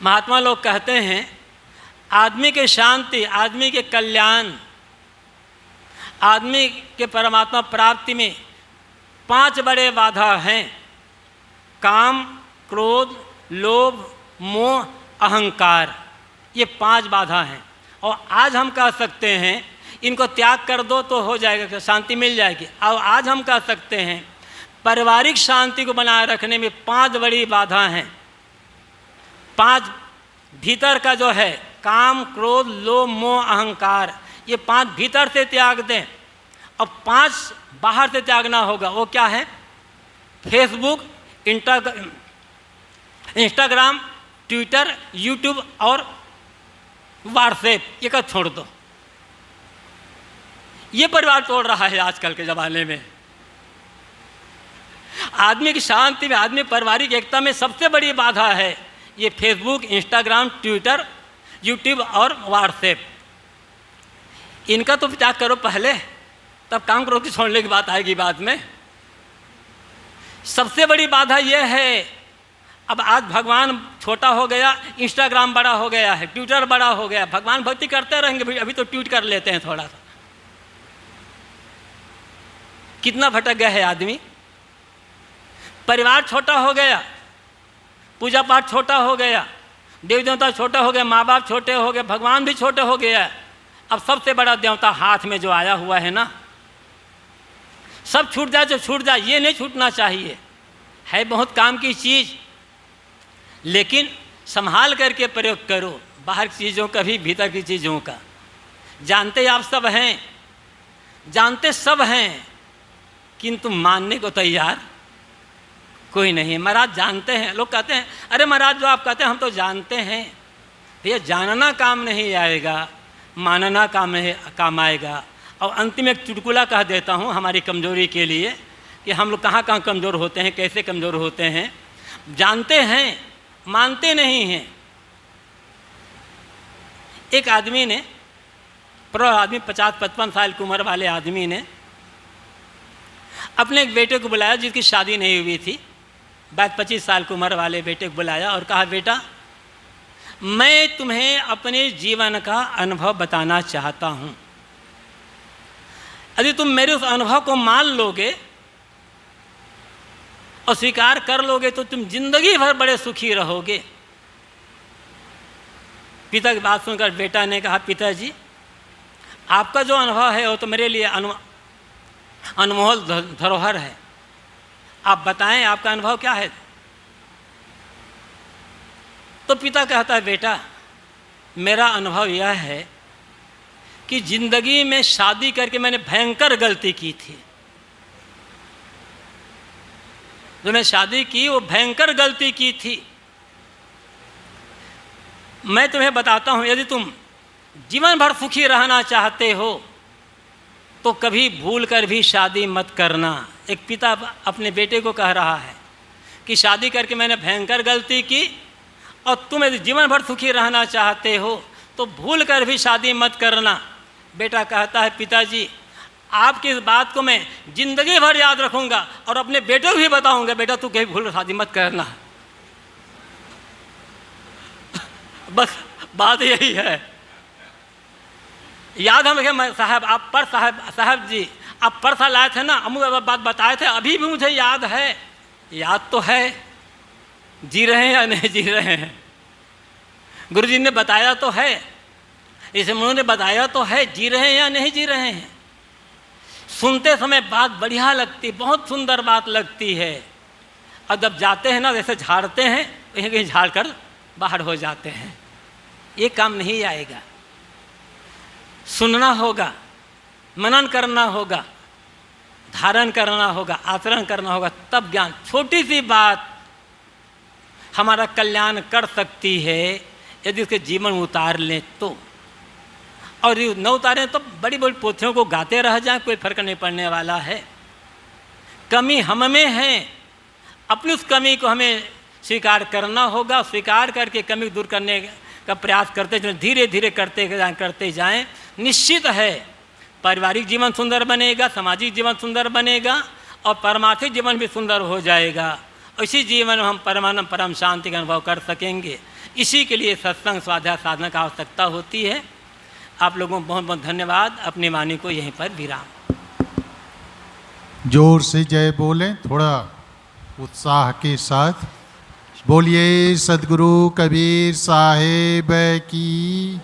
महात्मा लोग कहते हैं आदमी की शांति, आदमी के कल्याण, आदमी के परमात्मा प्राप्ति में 5 बड़े बाधा हैं। काम, क्रोध, लोभ, मोह, अहंकार, ये 5 बाधा हैं। और आज हम कह सकते हैं इनको त्याग कर दो तो हो जाएगा, शांति मिल जाएगी। और आज हम कह सकते हैं पारिवारिक शांति को बनाए रखने में 5 बड़ी बाधा हैं। 5 भीतर का जो है काम, क्रोध, लोभ, मोह, अहंकार, ये 5 भीतर से त्याग दें और 5 बाहर से त्यागना होगा। वो क्या है? फेसबुक, इंस्टाग्राम, ट्विटर, यूट्यूब और व्हाट्सएप, ये का छोड़ दो। ये परिवार तोड़ रहा है आजकल के ज़माने में। आदमी की शांति में, आदमी पारिवारिक एकता में सबसे बड़ी बाधा है ये फेसबुक, इंस्टाग्राम, ट्विटर, यूट्यूब और व्हाट्सएप। इनका तो त्याग करो पहले, तब काम करो कि छोड़ने की बात आएगी बाद में। सबसे बड़ी बाधा यह है, अब आज भगवान छोटा हो गया, इंस्टाग्राम बड़ा हो गया है, ट्विटर बड़ा हो गया। भगवान भक्ति करते रहेंगे, अभी तो ट्वीट कर लेते हैं थोड़ा सा। कितना भटक गया है आदमी। परिवार छोटा हो गया, पूजा पाठ छोटा हो गया, देवी देवता छोटा हो गया, माँ बाप छोटे हो गए, भगवान भी छोटे हो गया। अब सबसे बड़ा देवता हाथ में जो आया हुआ है ना, सब छूट जाए तो छूट जाए, ये नहीं छूटना चाहिए। है बहुत काम की चीज़, लेकिन संभाल करके प्रयोग करो, बाहर की चीज़ों का भी, भीतर की चीज़ों का। जानते आप सब हैं, जानते सब हैं, किंतु मानने को तैयार कोई नहीं। महाराज जानते हैं, लोग कहते हैं अरे महाराज जो आप कहते हैं हम तो जानते हैं। भैया जानना काम नहीं आएगा, मानना काम आएगा। और अंतिम एक चुटकुला कह देता हूँ हमारी कमजोरी के लिए कि हम लोग कहाँ कहाँ कमज़ोर होते हैं, कैसे कमज़ोर होते हैं। जानते हैं, मानते नहीं हैं। एक आदमी ने, आदमी 50-55 साल की उम्र वाले आदमी ने अपने एक बेटे को बुलाया जिसकी शादी नहीं हुई थी। 22-25 साल की उम्र वाले बेटे को बुलाया और कहा, बेटा मैं तुम्हें अपने जीवन का अनुभव बताना चाहता हूँ। यदि तुम मेरे उस अनुभव को मान लोगे और स्वीकार कर लोगे तो तुम जिंदगी भर बड़े सुखी रहोगे। पिता की बात सुनकर बेटा ने कहा, पिताजी आपका जो अनुभव है वो तो मेरे लिए अनमोल धरोहर है। आप बताएं आपका अनुभव क्या है। तो पिता कहता है, बेटा मेरा अनुभव यह है कि जिंदगी में शादी करके मैंने भयंकर गलती की थी। जो मैं शादी की वो भयंकर गलती की थी। मैं तुम्हें बताता हूँ, यदि तुम जीवन भर सुखी रहना चाहते हो तो कभी भूल कर भी शादी मत करना। एक पिता अपने बेटे को कह रहा है कि शादी करके मैंने भयंकर गलती की और तुम यदि जीवन भर सुखी रहना चाहते हो तो भूल कर भी शादी मत करना। बेटा कहता है, पिताजी आपकी इस बात को मैं जिंदगी भर याद रखूंगा और अपने बेटे को भी बताऊंगा, बेटा तू कहीं भूल शादी मत करना। बस बात यही है। याद हम रखें साहब, आप पर साहब जी आप परसा लाए थे ना, अमुक बात बताए थे, अभी भी मुझे याद है। याद तो है, जी रहे हैं या नहीं जी रहे हैं। गुरुजी ने बताया तो है, इस मुनि ने बताया तो है, जी रहे हैं या नहीं जी रहे हैं। सुनते समय बात बढ़िया लगती, बहुत सुंदर बात लगती है, और जब जाते हैं ना जैसे झाड़ते हैं कहीं कहीं झाड़ कर बाहर हो जाते हैं। ये काम नहीं आएगा। सुनना होगा, मनन करना होगा, धारण करना होगा, आचरण करना होगा, तब ज्ञान। छोटी सी बात हमारा कल्याण कर सकती है यदि उसके जीवन में उतार लें तो। और न उतारें तो बड़ी बड़ी पोथियों को गाते रह जाएं, कोई फर्क नहीं पड़ने वाला है। कमी हम में है, अपनी उस कमी को हमें स्वीकार करना होगा। स्वीकार करके कमी दूर करने का प्रयास करते जाएं, धीरे धीरे करते जाएं। निश्चित है पारिवारिक जीवन सुंदर बनेगा, सामाजिक जीवन सुंदर बनेगा और पारमार्थिक जीवन भी सुंदर हो जाएगा। इसी जीवन में हम परमानंद परम शांति का अनुभव कर सकेंगे। इसी के लिए सत्संग स्वाध्याय साधना का आवश्यकता होती है। आप लोगों को बहुत बहुत धन्यवाद। अपनी वाणी को यहीं पर विराम। जोर से जय बोलें, थोड़ा उत्साह के साथ बोलिए। सद्गुरु कबीर साहेब की